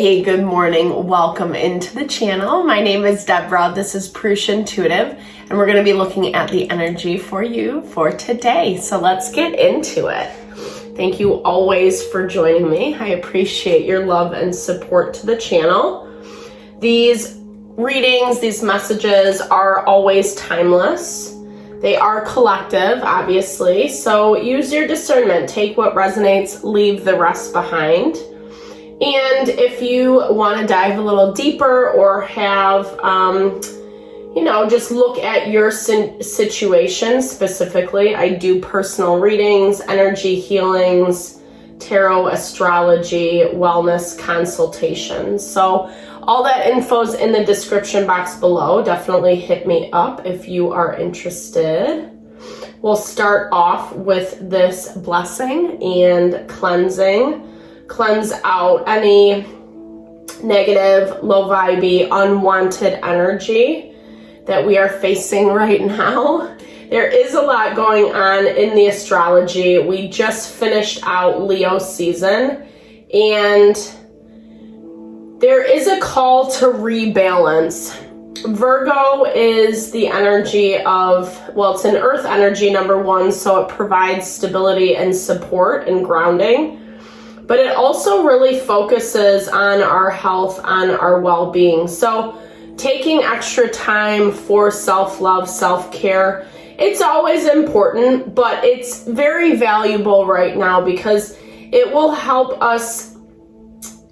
Hey, good morning. Welcome into the channel. My name is Deborah. This is Purusha Intuitive, and we're going to be looking at the energy for you for today. So let's get into it. Thank you always for joining me. I appreciate your love and support to the channel. These readings, these messages are always timeless. They are collective, obviously. So use your discernment. Take what resonates, leave the rest behind. And if you want to dive a little deeper or have, just look at your situation specifically, I do personal readings, energy healings, tarot, astrology, wellness consultations. So all that info's in the description box below. Definitely hit me up if you are interested. We'll start off with this blessing and cleansing. Cleanse out any negative, low vibey, unwanted energy that we are facing right now. There is a lot going on in the astrology. We just finished out Leo season, and there is a call to rebalance. Virgo is the energy of, it's an earth energy, number one, so it provides stability and support and grounding. But it also really focuses on our health, on our well-being. So taking extra time for self-love, self-care, it's always important, but it's very valuable right now because it will help us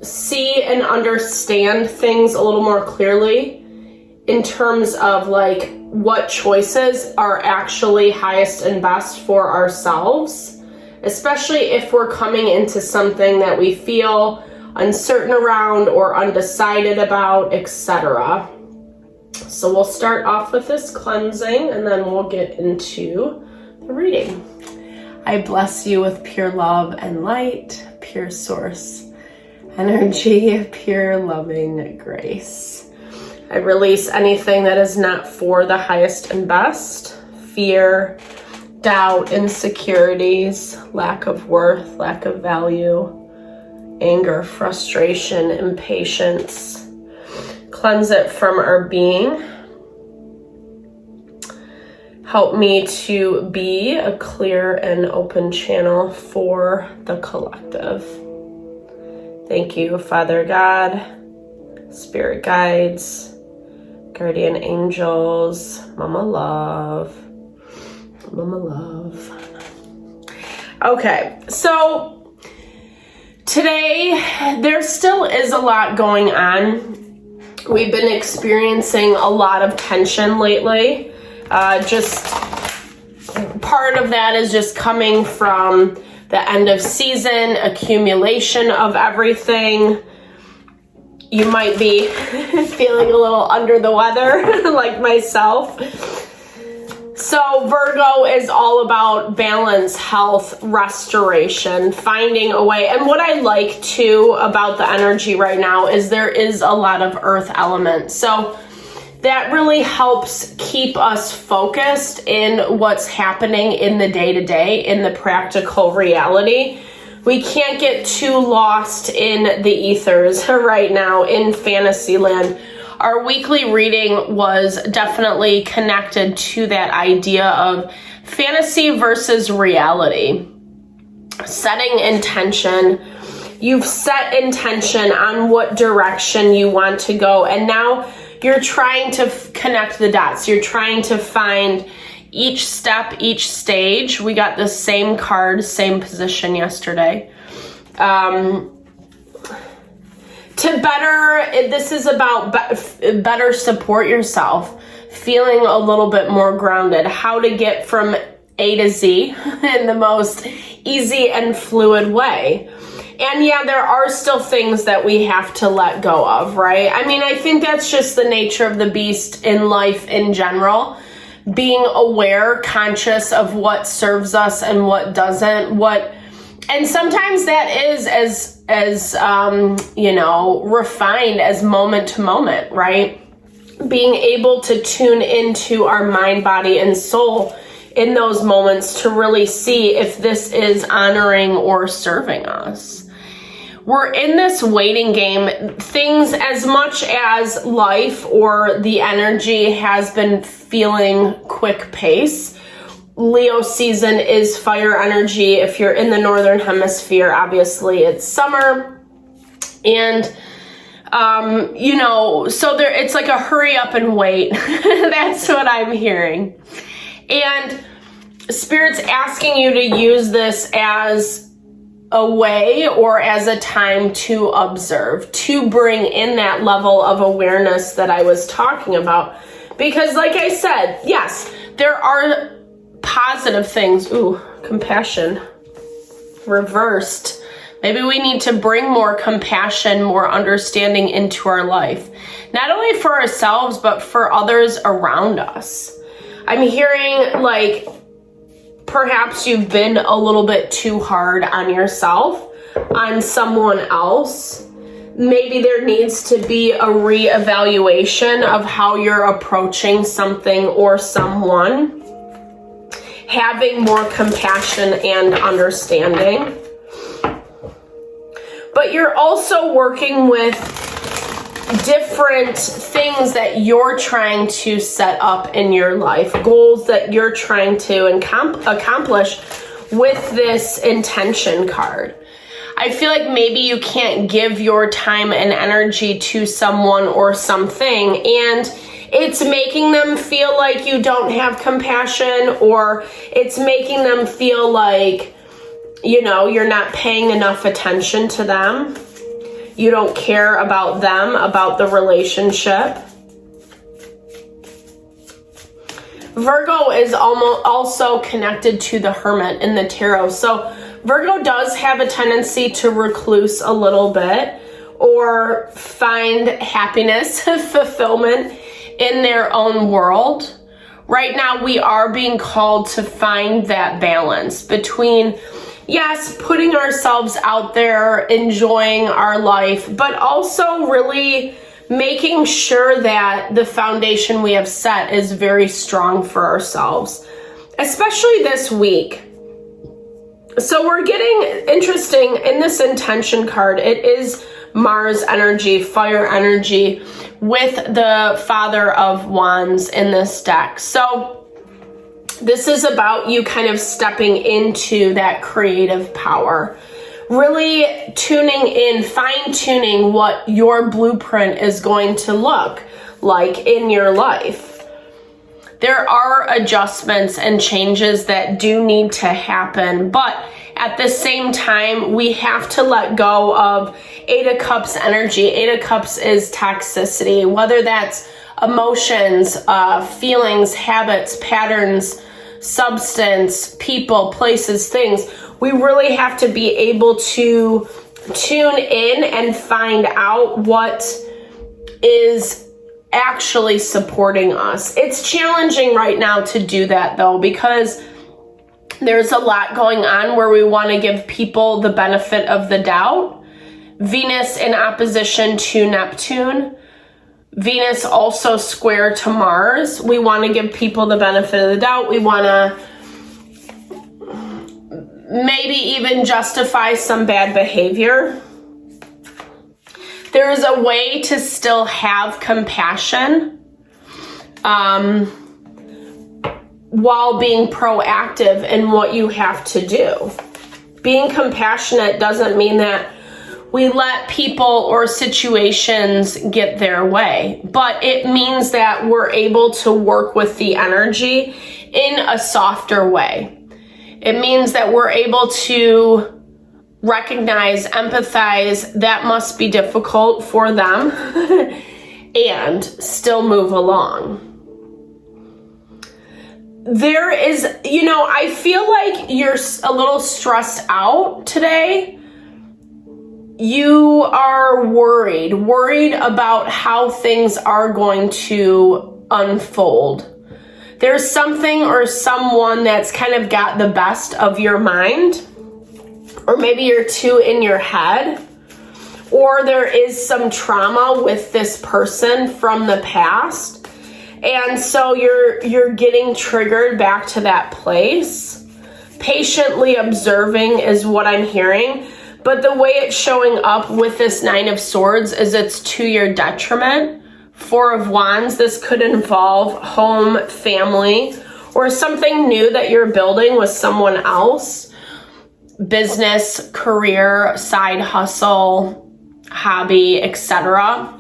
see and understand things a little more clearly in terms of like what choices are actually highest and best for ourselves. Especially if we're coming into something that we feel uncertain around or undecided about, etc. So we'll start off with this cleansing and then we'll get into the reading. I bless you with pure love and light, pure source energy, pure loving grace. I release anything that is not for the highest and best, fear, doubt, insecurities, lack of worth, lack of value, anger, frustration, impatience. Cleanse it from our being. Help me to be a clear and open channel for the collective. Thank you, Father God, Spirit guides, guardian angels, Mama Love. Okay, so today there still is a lot going on. We've been experiencing a lot of tension lately. Just part of that is just coming from the end of season, accumulation of everything. You might be feeling a little under the weather like myself. So Virgo is all about balance, health, restoration, finding a way. And what I like too about the energy right now is there is a lot of earth element. So that really helps keep us focused in what's happening in the day-to-day, in the practical reality. We can't get too lost in the ethers right now in fantasy land. Our weekly reading was definitely connected to that idea of fantasy versus reality. Setting intention. You've set intention on what direction you want to go, and now you're trying to connect the dots. You're trying to find each step, each stage. We got the same card, same position yesterday. This is about better support yourself, feeling a little bit more grounded, how to get from A to Z in the most easy and fluid way. And yeah, there are still things that we have to let go of, right? I mean, I think that's just the nature of the beast in life in general. Being aware, conscious of what serves us and what doesn't, and sometimes that is as refined as moment to moment, right? Being able to tune into our mind, body, and soul in those moments to really see if this is honoring or serving us. we're in this waiting game. Things, as much as life or the energy has been feeling quick pace, Leo season is fire energy. If you're in the northern hemisphere, obviously it's summer. And, you know, so there, it's like a hurry up and wait. That's what I'm hearing. And Spirit's asking you to use this as a way or as a time to observe, to bring in that level of awareness that I was talking about. Because like I said, yes, there are positive things. Ooh, compassion reversed. Maybe we need to bring more compassion, more understanding into our life. Not only for ourselves, but for others around us. I'm hearing like perhaps you've been a little bit too hard on yourself, on someone else. Maybe there needs to be a reevaluation of how you're approaching something or someone. Having more compassion and understanding. But you're also working with different things that you're trying to set up in your life, goals that you're trying to accomplish with this intention card. I feel like maybe you can't give your time and energy to someone or something, and it's making them feel like you don't have compassion, or it's making them feel like, you know, you're not paying enough attention to them. You don't care about them, about the relationship. Virgo is also connected to the Hermit in the tarot. So Virgo does have a tendency to recluse a little bit or find happiness, fulfillment in their own world. Right now, we are being called to find that balance between, yes, putting ourselves out there, enjoying our life, but also really making sure that the foundation we have set is very strong for ourselves, especially this week. So we're getting interesting in this intention card. It is Mars energy, fire energy, with the Father of Wands in this deck. So this is about you kind of stepping into that creative power, really tuning in, fine-tuning what your blueprint is going to look like in your life. There are adjustments and changes that do need to happen, but at the same time, we have to let go of Eight of Cups energy. Eight of Cups is toxicity, whether that's emotions, feelings, habits, patterns, substance, people, places, things. We really have to be able to tune in and find out what is actually supporting us. It's challenging right now to do that though, because there's a lot going on where we want to give people the benefit of the doubt. Venus in opposition to Neptune. Venus also square to Mars. We want to give people the benefit of the doubt. We want to maybe even justify some bad behavior. There is a way to still have compassion while being proactive in what you have to do. Being compassionate doesn't mean that we let people or situations get their way, but it means that we're able to work with the energy in a softer way. It means that we're able to recognize, empathize, that must be difficult for them, and still move along. There is, you know, I feel like you're a little stressed out today. You are worried about how things are going to unfold. There's something or someone that's kind of got the best of your mind, or maybe you're too in your head, or there is some trauma with this person from the past. And so you're getting triggered back to that place. Patiently observing is what I'm hearing. But the way it's showing up with this Nine of Swords is it's to your detriment. Four of Wands, this could involve home, family, or something new that you're building with someone else. Business, career, side hustle, hobby, etc.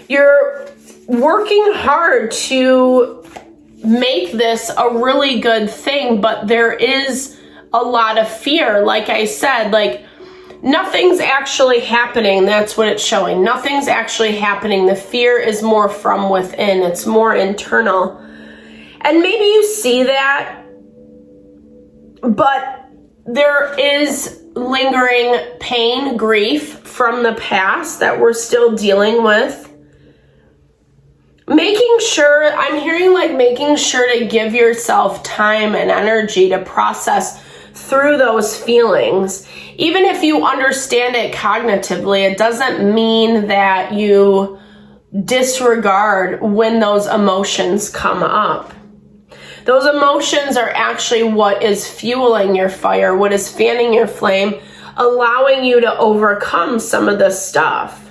You're working hard to make this a really good thing, but there is a lot of fear. Like I said, like, nothing's actually happening. That's what it's showing. Nothing's actually happening. The fear is more from within. It's more internal. And maybe you see that, but there is lingering pain, grief from the past that we're still dealing with. Making sure, I'm hearing like making sure to give yourself time and energy to process through those feelings. Even if you understand it cognitively, it doesn't mean that you disregard when those emotions come up. Those emotions are actually what is fueling your fire, what is fanning your flame, allowing you to overcome some of this stuff.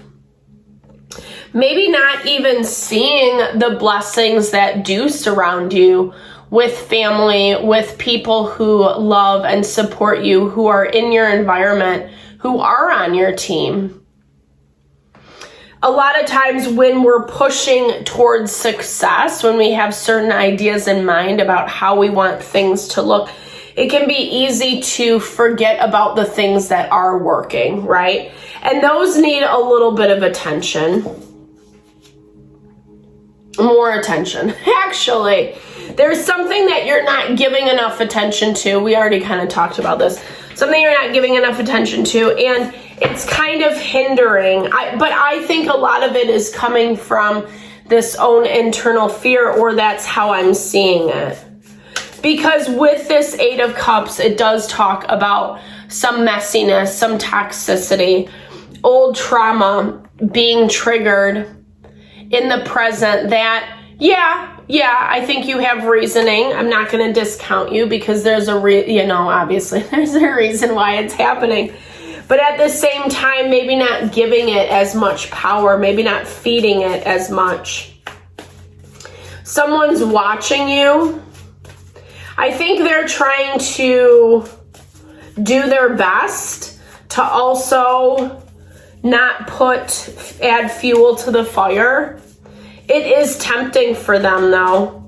Maybe not even seeing the blessings that do surround you with family, with people who love and support you, who are in your environment, who are on your team. A lot of times when we're pushing towards success, when we have certain ideas in mind about how we want things to look, it can be easy to forget about the things that are working, right? And those need a little bit of attention. More attention. Actually, there's something that you're not giving enough attention to. We already kind of talked about this. Something you're not giving enough attention to, and it's kind of hindering. But I think a lot of it is coming from this own internal fear, or that's how I'm seeing it. Because with this Eight of Cups, it does talk about some messiness, some toxicity, old trauma being triggered in the present that, I think you have reasoning. I'm not going to discount you because there's obviously there's a reason why it's happening. But at the same time, maybe not giving it as much power, maybe not feeding it as much. Someone's watching you. I think they're trying to do their best to also not add fuel to the fire. It is tempting for them though.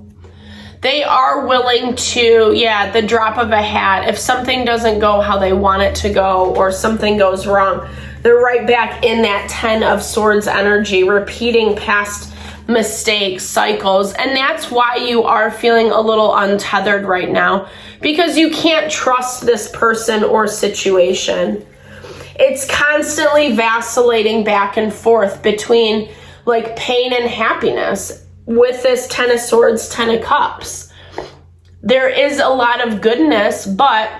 They are willing to, the drop of a hat. If something doesn't go how they want it to go, or something goes wrong, they're right back in that 10 of Swords energy, repeating past mistakes, cycles. And that's why you are feeling a little untethered right now, because you can't trust this person or situation. It's constantly vacillating back and forth between like pain and happiness with this 10 of Swords, 10 of Cups. There is a lot of goodness, but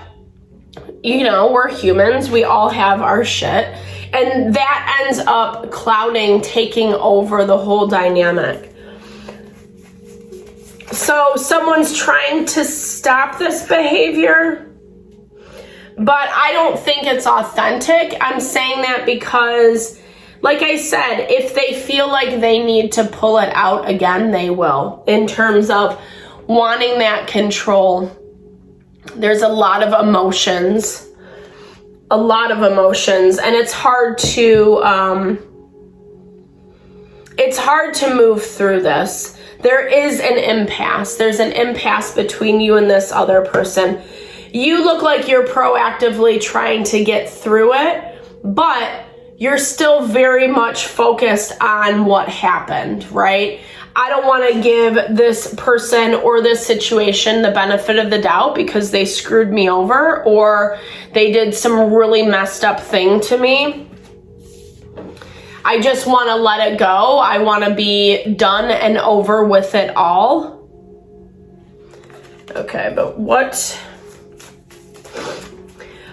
we're humans. We all have our shit. And that ends up clouding, taking over the whole dynamic. So someone's trying to stop this behavior, but I don't think it's authentic. I'm saying that because, like I said, if they feel like they need to pull it out again, they will, in terms of wanting that control. There's a lot of emotions, and it's hard to move through this. There is an impasse. There's an impasse between you and this other person. You look like you're proactively trying to get through it, but you're still very much focused on what happened, right? I don't want to give this person or this situation the benefit of the doubt because they screwed me over or they did some really messed up thing to me. I just want to let it go. I want to be done and over with it all. Okay, but what?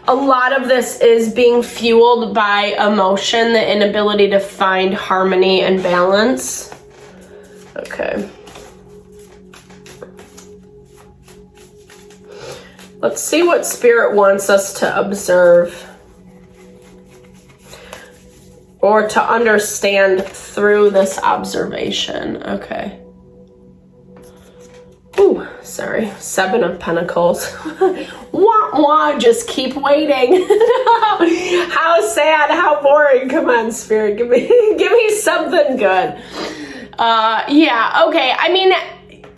A lot of this is being fueled by emotion, the inability to find harmony and balance. Okay. Let's see what Spirit wants us to observe or to understand through this observation. Okay. Ooh, sorry. 7 of Pentacles. Wah, wah, just keep waiting. How sad, how boring. Come on, Spirit, give me something good. Yeah, okay. I mean,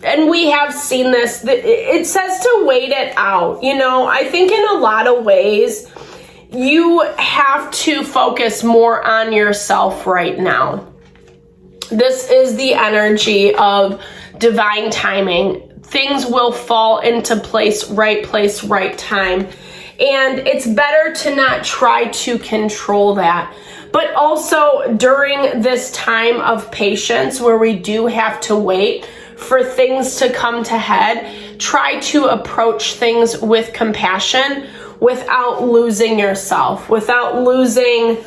and we have seen this. It says to wait it out. You know, I think in a lot of ways, you have to focus more on yourself right now. This is the energy of divine timing. Things will fall into place, right time. And it's better to not try to control that. But also during this time of patience where we do have to wait for things to come to head, try to approach things with compassion without losing yourself, without losing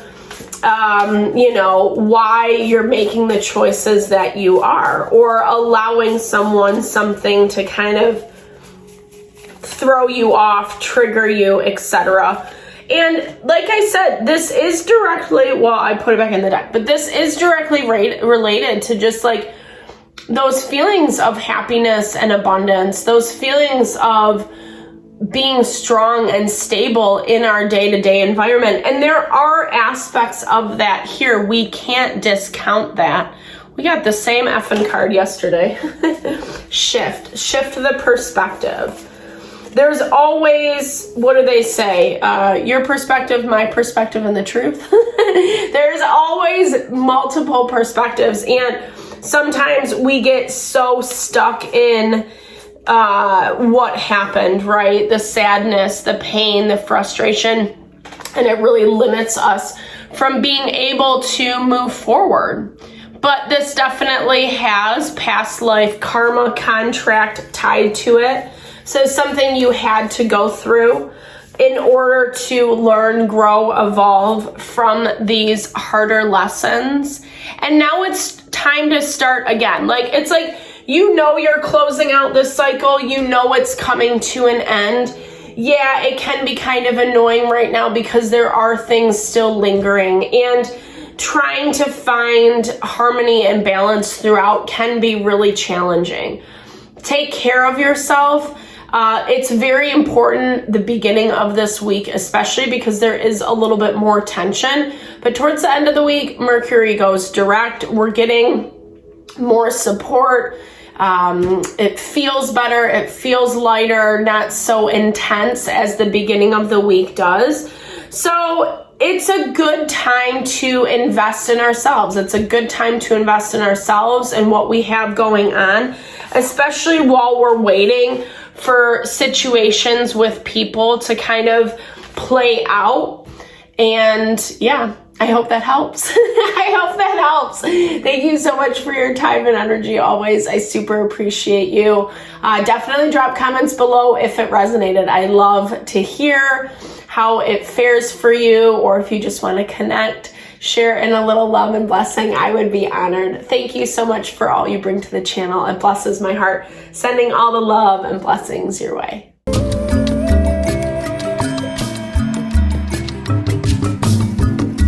you know, why you're making the choices that you are, or allowing something to kind of throw you off, trigger you, etc. And like I said, this is directly, well, I put it back in the deck, but this is directly related to just like those feelings of happiness and abundance, those feelings of being strong and stable in our day-to-day environment. And there are aspects of that here. We can't discount that. We got the same effing card yesterday. Shift the perspective. There's always, what do they say? Your perspective, my perspective, and the truth. There's always multiple perspectives. And sometimes we get so stuck in what happened, right? The sadness, the pain, the frustration, and it really limits us from being able to move forward. But this definitely has past life karma contract tied to it. So something you had to go through in order to learn, grow, evolve from these harder lessons. And now it's time to start again. Like, it's like, you know, you're closing out this cycle. You know it's coming to an end. Yeah, it can be kind of annoying right now because there are things still lingering, and trying to find harmony and balance throughout can be really challenging. Take care of yourself. It's very important the beginning of this week, especially because there is a little bit more tension. But towards the end of the week, Mercury goes direct. We're getting more support. It feels better. It feels lighter, not so intense as the beginning of the week does. So it's a good time to invest in ourselves. It's a good time to invest in ourselves and what we have going on, especially while we're waiting for situations with people to kind of play out. And yeah, I hope that helps. I hope that helps. Thank you so much for your time and energy always. I super appreciate you. Definitely drop comments below if it resonated. I love to hear how it fares for you, or if you just want to connect, share in a little love and blessing, I would be honored. Thank you so much for all you bring to the channel. It blesses my heart. Sending all the love and blessings your way.